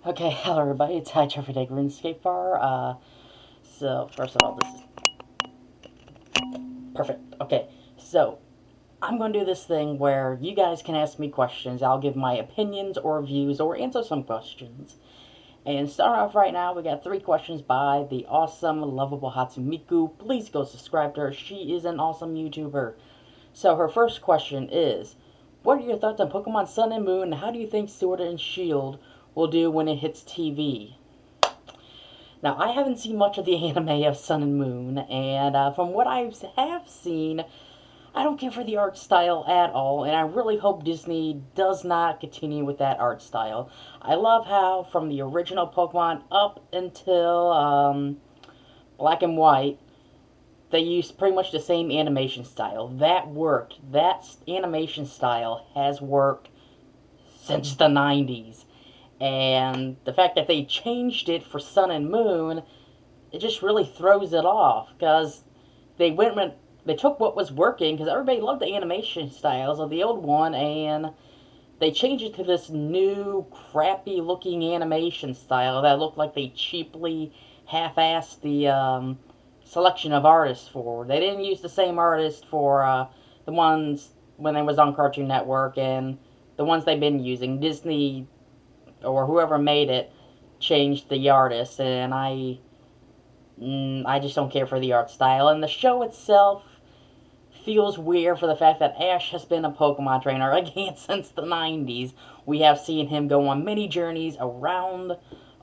Okay, hello everybody, it's Hi Trevor Day Runescapefar. So first of all, this is perfect. Okay, so I'm going to do this thing where you guys can ask me questions. I'll give my opinions or views or answer some questions. And starting off right now, we got 3 questions by the awesome, lovable Hatsune Miku. Please go subscribe to her. She is an awesome YouTuber. So her first question is, what are your thoughts on Pokemon Sun and Moon, and how do you think Sword and Shield will do when it hits TV? Now, I haven't seen much of the anime of Sun and Moon, and from what I have seen, I don't care for the art style at all, and I really hope Disney does not continue with that art style. I love how, from the original Pokemon up until Black and White, they used pretty much the same animation style. That worked. That animation style has worked since the 90s. And the fact that they changed it for Sun and Moon, it just really throws it off because they took what was working because everybody loved the animation styles of the old one, and they changed it to this new crappy looking animation style that looked like they cheaply half-assed the selection of artists for. They didn't use the same artist for the ones when it was on Cartoon Network, and the ones they've been using. Disney or whoever made it changed the artist, and I just don't care for the art style. And the show itself feels weird for the fact that Ash has been a Pokemon trainer again since the 90s. We have seen him go on many journeys around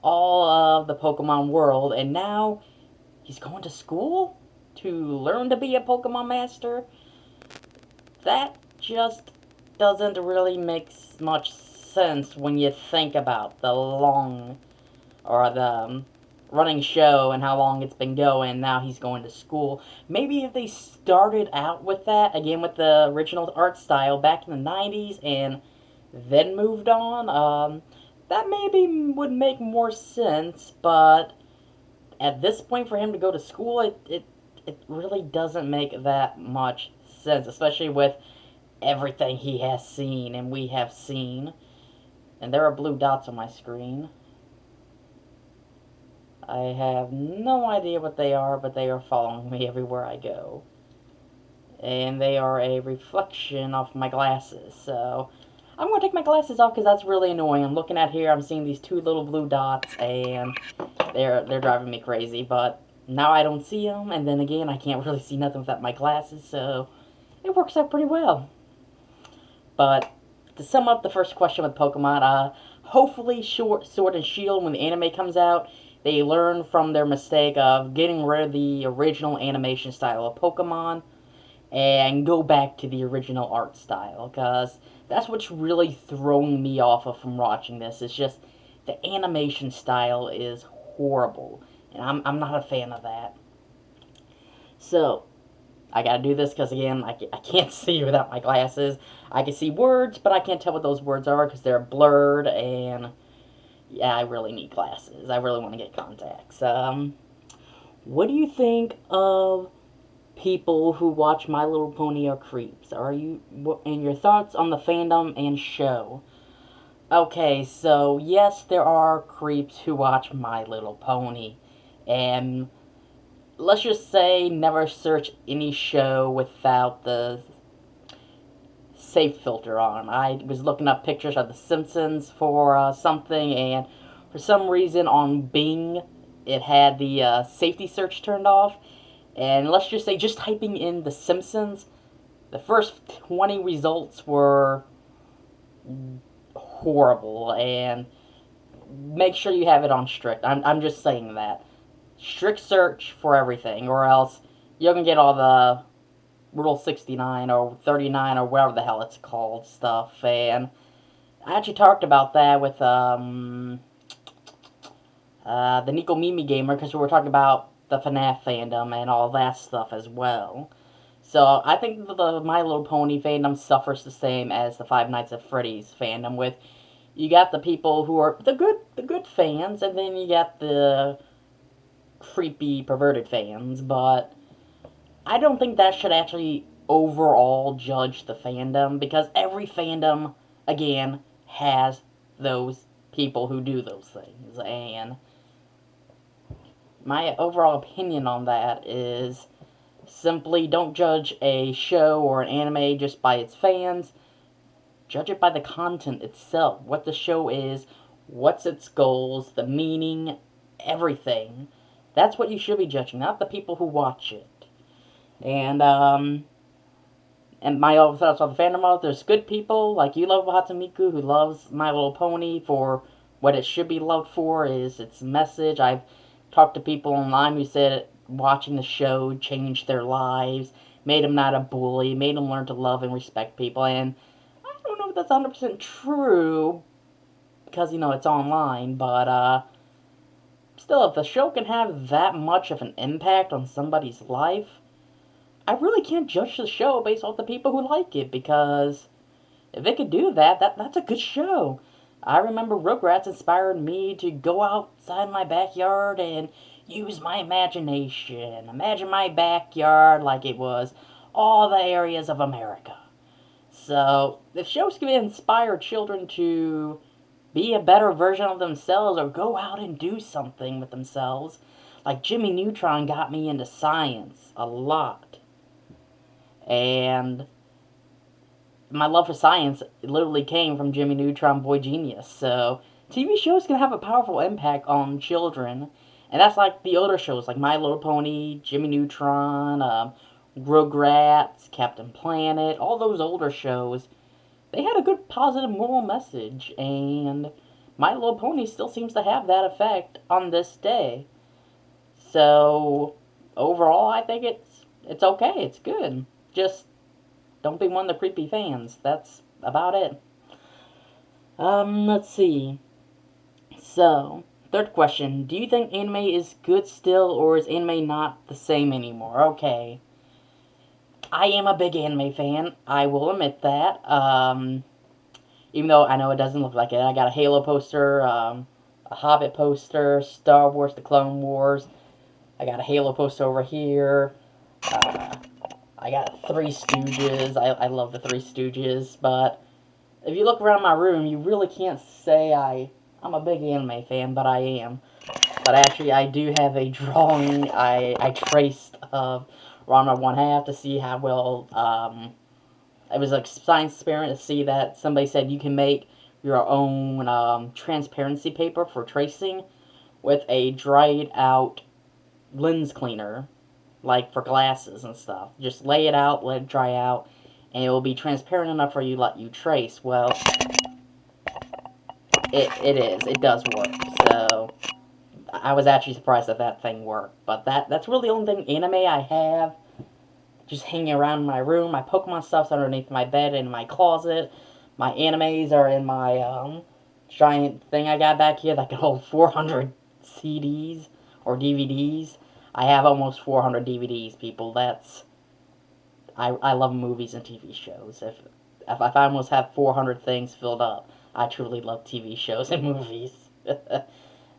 all of the Pokemon world, and now he's going to school to learn to be a Pokemon master. That just doesn't really make much sense when you think about the long or the running show and how long it's been going. Now he's going to school. Maybe if they started out with that again with the original art style back in the 90s and then moved on, that maybe would make more sense. But at this point, for him to go to school, it really doesn't make that much sense, especially with everything he has seen and we have seen. And there are blue dots on my screen. I have no idea what they are, but they are following me everywhere I go. And they are a reflection of my glasses. So I'm going to take my glasses off because that's really annoying. I'm looking at here, I'm seeing these 2 little blue dots, and they're driving me crazy. But now I don't see them, and then again, I can't really see nothing without my glasses, so it works out pretty well. But to sum up the first question with Pokemon, hopefully Sword and Shield, when the anime comes out, they learn from their mistake of getting rid of the original animation style of Pokemon and go back to the original art style, because that's what's really throwing me off of from watching this. It's just the animation style is horrible, and I'm not a fan of that. So, I gotta do this because, again, I can't see without my glasses. I can see words, but I can't tell what those words are because they're blurred, and yeah, I really need glasses. I really want to get contacts. What do you think of people who watch My Little Pony are creeps? And your thoughts on the fandom and show? Okay, so yes, there are creeps who watch My Little Pony, and let's just say never search any show without the safe filter on. I was looking up pictures of The Simpsons for something, and for some reason on Bing, it had the safety search turned off. And let's just say, just typing in The Simpsons, the first 20 results were horrible. And make sure you have it on strict. I'm just saying that. Strict search for everything, or else you're going to get all the Rule 69 or 39 or whatever the hell it's called stuff. And I actually talked about that with the Nico Mimi Gamer, because we were talking about the FNAF fandom and all that stuff as well. So I think the My Little Pony fandom suffers the same as the Five Nights at Freddy's fandom. With you got the people who are the good fans, and then you got the creepy perverted fans. But I don't think that should actually overall judge the fandom, because every fandom, again, has those people who do those things. And my overall opinion on that is simply don't judge a show or an anime just by its fans. Judge it by the content itself, what the show is, what's its goals, the meaning, everything. That's what you should be judging, not the people who watch it. And my overall thoughts on the fandom of there's good people like you, Lovable Hatsune Miku, who loves My Little Pony for what it should be loved for, is its message. I've talked to people online who said watching the show changed their lives, made them not a bully, made them learn to love and respect people. And I don't know if that's 100% true because, it's online, but still, if the show can have that much of an impact on somebody's life, I really can't judge the show based off the people who like it, because if it could do that's a good show. I remember Rugrats inspired me to go outside my backyard and use my imagination. Imagine my backyard like it was all the areas of America. So, if shows can inspire children to be a better version of themselves or go out and do something with themselves, like Jimmy Neutron got me into science a lot. And my love for science literally came from Jimmy Neutron Boy Genius. So TV shows can have a powerful impact on children, and that's like the older shows like My Little Pony, Jimmy Neutron, Rugrats, Captain Planet, all those older shows. They had a good positive moral message, and My Little Pony still seems to have that effect on this day. So overall, I think it's okay. It's good. Just don't be one of the creepy fans. That's about it. Let's see. So, third question. Do you think anime is good still, or is anime not the same anymore? Okay. I am a big anime fan. I will admit that. Even though I know it doesn't look like it. I got a Halo poster, a Hobbit poster, Star Wars, The Clone Wars. I got a Halo poster over here. I got Three Stooges. I love the Three Stooges, but if you look around my room, you really can't say I'm a big anime fan, but I am. But actually, I do have a drawing I traced of Ranma 1/2 to see how well, it was a science experiment to see that somebody said you can make your own transparency paper for tracing with a dried out lens cleaner, like for glasses and stuff. Just lay it out, let it dry out, and it will be transparent enough for you to let you trace. Well, it is. It does work. So I was actually surprised that thing worked. But that's really the only thing anime I have just hanging around in my room. My Pokemon stuff's underneath my bed in my closet. My animes are in my giant thing I got back here that can hold 400 CDs or DVDs. I have almost 400 DVDs, people. I love movies and TV shows. If I almost have 400 things filled up, I truly love TV shows and movies. And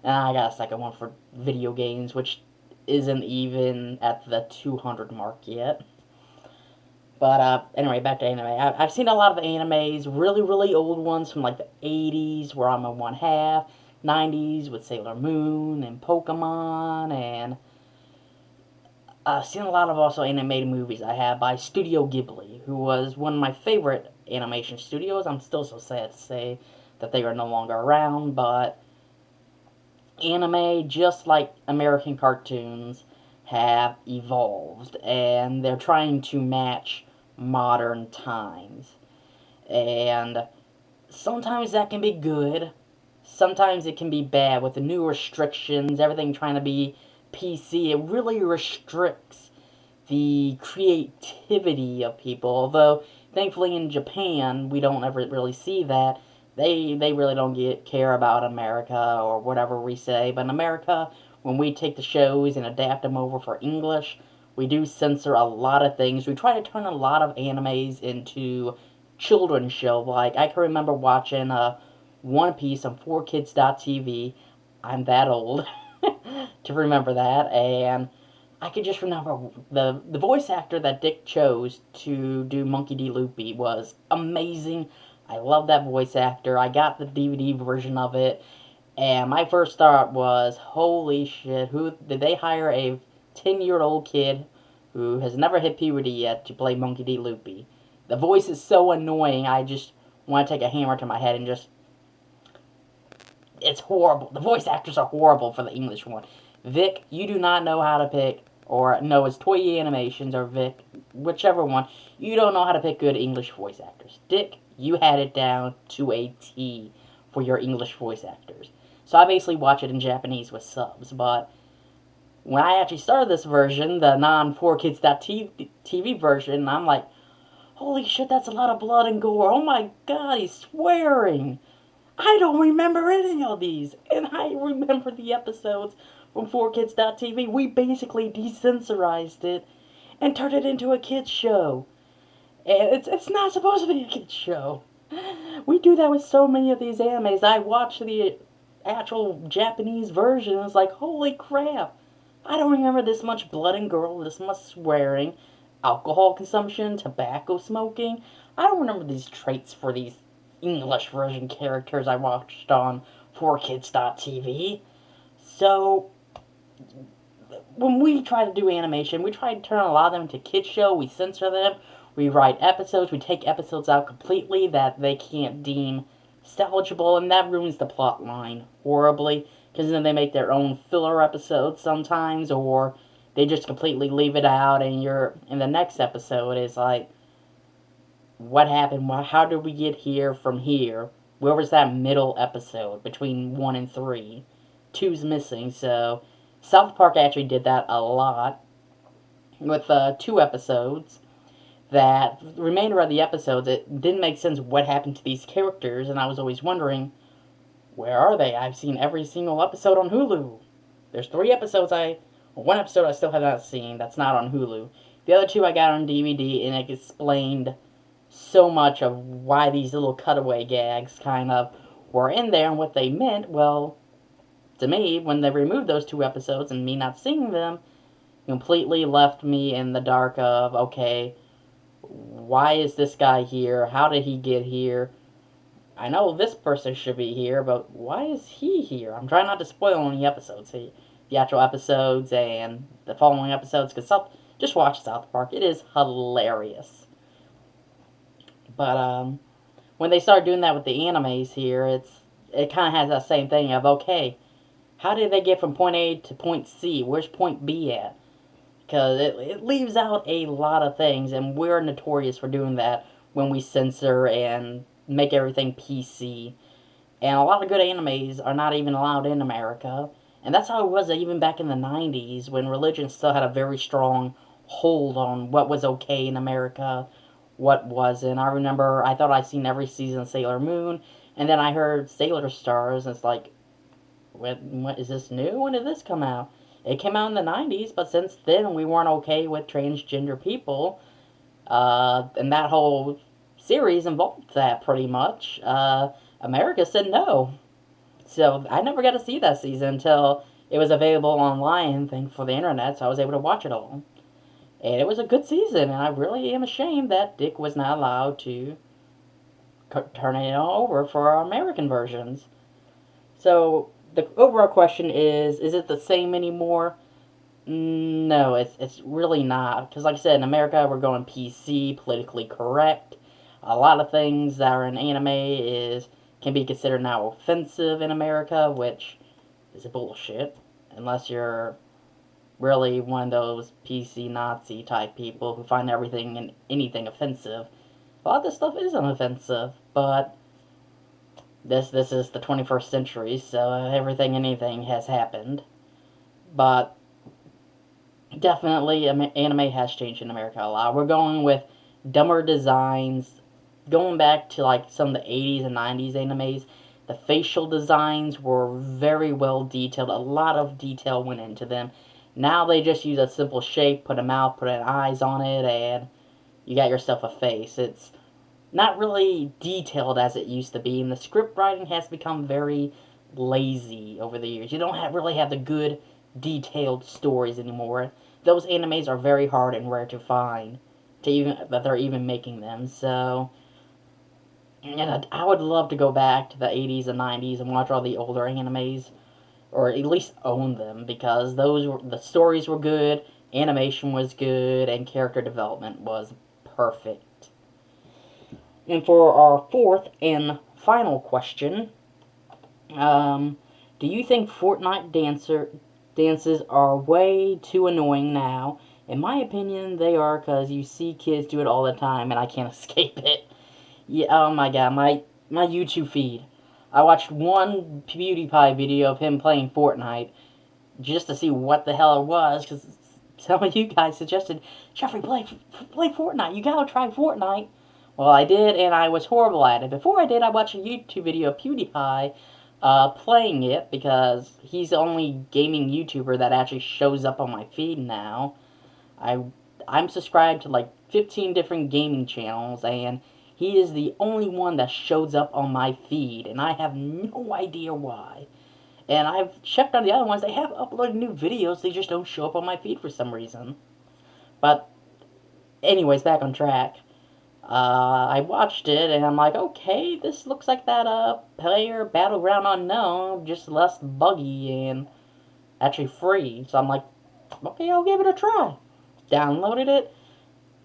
I got a second one for video games, which isn't even at the 200 mark yet. But anyway, back to anime. I've seen a lot of animes, really, really old ones from like the 80s, where I'm a 1/2, 90s with Sailor Moon and Pokemon, and I've seen a lot of also animated movies I have by Studio Ghibli, who was one of my favorite animation studios. I'm still so sad to say that they are no longer around, but anime, just like American cartoons, have evolved, and they're trying to match modern times. And sometimes that can be good, sometimes it can be bad with the new restrictions, everything trying to be PC. It really restricts the creativity of people, although thankfully in Japan we don't ever really see that. They really don't care about America or whatever we say. But in America, when we take the shows and adapt them over for English, we do censor a lot of things. We try to turn a lot of animes into children's show. Like, I can remember watching One Piece on 4Kids.tv. I'm that old to remember that. And I can just remember the voice actor that Dick chose to do Monkey D. Loopy was amazing. I love that voice actor. I got the DVD version of it, and my first thought was, holy shit, who did they hire a 10-year-old kid who has never hit puberty yet to play Monkey D. Loopy? The voice is so annoying, I just want to take a hammer to my head and just... It's horrible. The voice actors are horrible for the English one. Vic, you do not know how to pick, or no, it's Toei Animations or Vic, whichever one. You don't know how to pick good English voice actors. Dick, you had it down to a T for your English voice actors. So I basically watch it in Japanese with subs, but when I actually started this version, the non-4kids.tv version, I'm like, holy shit, that's a lot of blood and gore. Oh my god, he's swearing. I don't remember any of these. And I remember the episodes from 4kids.tv. We basically desensorized it and turned it into a kids show. And it's not supposed to be a kids show. We do that with so many of these animes. I watched the actual Japanese version and was like, holy crap. I don't remember this much blood and gore, this much swearing, alcohol consumption, tobacco smoking. I don't remember these traits for these English version characters I watched on 4kids.tv. So, when we try to do animation, we try to turn a lot of them into kids show, we censor them, we write episodes, we take episodes out completely that they can't deem salvageable, and that ruins the plot line horribly, because then they make their own filler episodes sometimes, or they just completely leave it out, and you're in the next episode is like, what happened? How did we get here from here? Where was that middle episode between 1 and 3? 2's missing, so South Park actually did that a lot with 2 episodes. That the remainder of the episodes, it didn't make sense what happened to these characters, and I was always wondering, where are they? I've seen every single episode on Hulu. There's 3 episodes one episode I still have not seen that's not on Hulu. The other 2 I got on DVD, and it explained so much of why these little cutaway gags kind of were in there and what they meant. Well, to me, when they removed those 2 episodes and me not seeing them, completely left me in the dark of, okay, why is this guy here? How did he get here? I know this person should be here, but why is he here? I'm trying not to spoil any episodes here. The actual episodes and the following episodes, because just watch South Park. It is hilarious. But when they start doing that with the animes here, it kind of has that same thing of, okay, how did they get from point A to point C? Where's point B at? Because it leaves out a lot of things, and we're notorious for doing that when we censor and make everything PC. And a lot of good animes are not even allowed in America. And that's how it was even back in the 90s, when religion still had a very strong hold on what was okay in America, what wasn't. I remember I thought I'd seen every season of Sailor Moon, and then I heard Sailor Stars, and it's like, what is this new? When did this come out? It came out in the 90s, but since then we weren't okay with transgender people. And that whole series involved that pretty much. America said no. So I never got to see that season until it was available online, thanks for the internet, so I was able to watch it all. And it was a good season, and I really am ashamed that Dick was not allowed to turn it over for our American versions. So the overall question is it the same anymore? No, it's really not. Because like I said, in America, we're going PC, politically correct. A lot of things that are in anime can be considered now offensive in America, which is bullshit. Unless you're really one of those PC Nazi type people who find everything and anything offensive. A lot of this stuff isn't offensive, but this is the 21st century, so everything and anything has happened. But definitely, anime has changed in America a lot. We're going with dumber designs, going back to like some of the 80s and 90s animes. The facial designs were very well detailed. A lot of detail went into them. Now they just use a simple shape, put a mouth, put an eyes on it, and you got yourself a face. It's not really detailed as it used to be, and the script writing has become very lazy over the years. You don't really have the good, detailed stories anymore. Those animes are very hard and rare to find, that they're even making them. So And I would love to go back to the 80s and 90s and watch all the older animes, or at least own them, because the stories were good, animation was good, and character development was perfect. And for our fourth and final question, do you think Fortnite dances are way too annoying now? In my opinion, they are, because you see kids do it all the time, and I can't escape it. Yeah, oh my god, my YouTube feed. I watched one PewDiePie video of him playing Fortnite just to see what the hell it was, because some of you guys suggested, Jeffrey, play Fortnite. You gotta try Fortnite. Well, I did, and I was horrible at it. Before I did, I watched a YouTube video of PewDiePie playing it, because he's the only gaming YouTuber that actually shows up on my feed now. I'm subscribed to like 15 different gaming channels, and he is the only one that shows up on my feed, and I have no idea why. And I've checked on the other ones, they have uploaded new videos, they just don't show up on my feed for some reason. But, anyways, back on track. I watched it, and I'm like, okay, this looks like that player Battleground Unknown, just less buggy and actually free. So I'm like, okay, I'll give it a try. Downloaded it,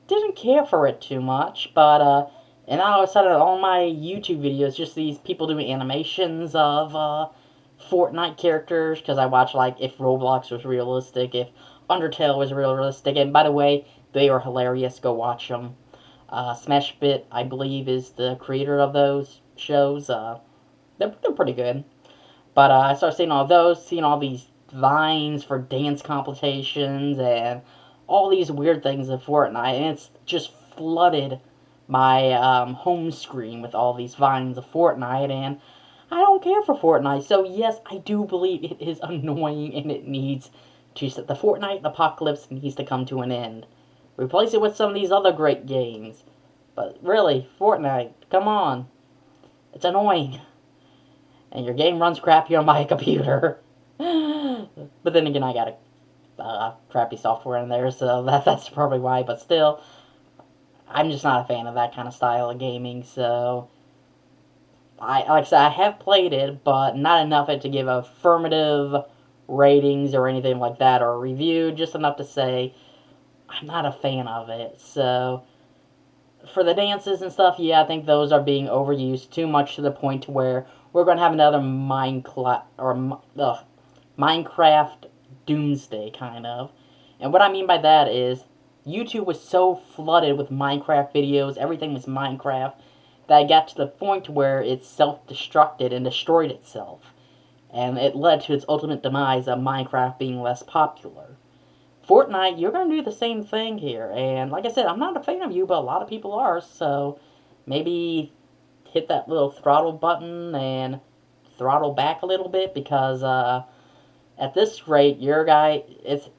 didn't care for it too much, but and all of a sudden, all my YouTube videos, just these people doing animations of Fortnite characters, because I watch, like, if Roblox was realistic, if Undertale was realistic, and by the way, they are hilarious, go watch them. Smashbit, I believe, is the creator of those shows. They're pretty good. But I started seeing all those, seeing all these vines for dance competitions, and all these weird things in Fortnite, and it's just flooded my home screen with all these vines of Fortnite, and I don't care for Fortnite. So yes, I do believe it is annoying, and it needs to, the Fortnite apocalypse needs to come to an end. Replace it with some of these other great games. But really, Fortnite, come on. It's annoying. And your game runs crappy on my computer. But then again, I got a crappy software in there, so that's probably why. But still, I'm just not a fan of that kind of style of gaming. So, like I said, I have played it, but not enough of it to give affirmative ratings or anything like that, or a review. Just enough to say I'm not a fan of it. So, for the dances and stuff, yeah, I think those are being overused too much, to the point to where we're going to have another Minecraft doomsday, kind of. And what I mean by that is, YouTube was so flooded with Minecraft videos, everything was Minecraft, that it got to the point where it self-destructed and destroyed itself. And it led to its ultimate demise of Minecraft being less popular. Fortnite, you're going to do the same thing here. And like I said, I'm not a fan of you, but a lot of people are. So maybe hit that little throttle button and throttle back a little bit, because at this rate, Fortnite's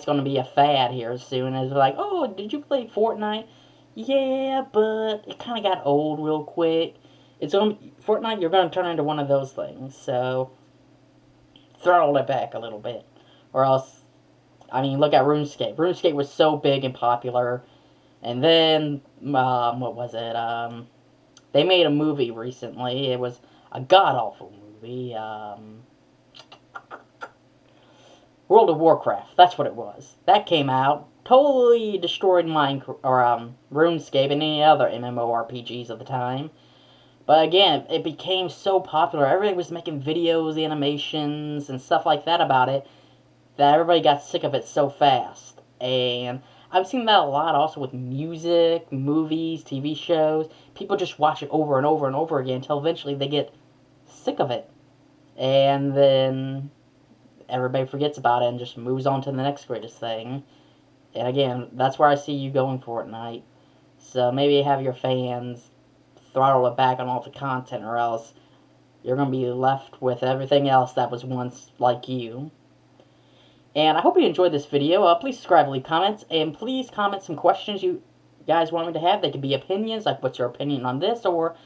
going to be a fad here soon. It's like, oh, did you play Fortnite? Yeah, but it kind of got old real quick. Fortnite, you're going to turn into one of those things. So throttle it back a little bit, or else. I mean, look at RuneScape. RuneScape was so big and popular, and then what was it? They made a movie recently. It was a god awful movie. World of Warcraft. That's what it was. That came out, totally destroyed RuneScape and any other MMORPGs of the time. But again, it became so popular. Everybody was making videos, animations, and stuff like that about it, that everybody got sick of it so fast. And I've seen that a lot also with music, movies, TV shows. People just watch it over and over and over again until eventually they get sick of it. And then everybody forgets about it and just moves on to the next greatest thing. And again, that's where I see you going Fortnite. So maybe have your fans throttle it back on all the content, or else you're going to be left with everything else that was once like you. And I hope you enjoyed this video. Please subscribe, leave comments, and please comment some questions you guys want me to have. They could be opinions, like what's your opinion on this, or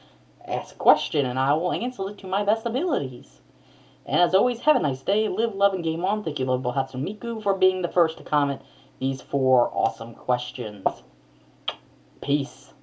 ask a question, and I will answer it to my best abilities. And as always, have a nice day, live, love, and game on. Thank you, Lovable Hatsune Miku, for being the first to comment these 4 awesome questions. Peace.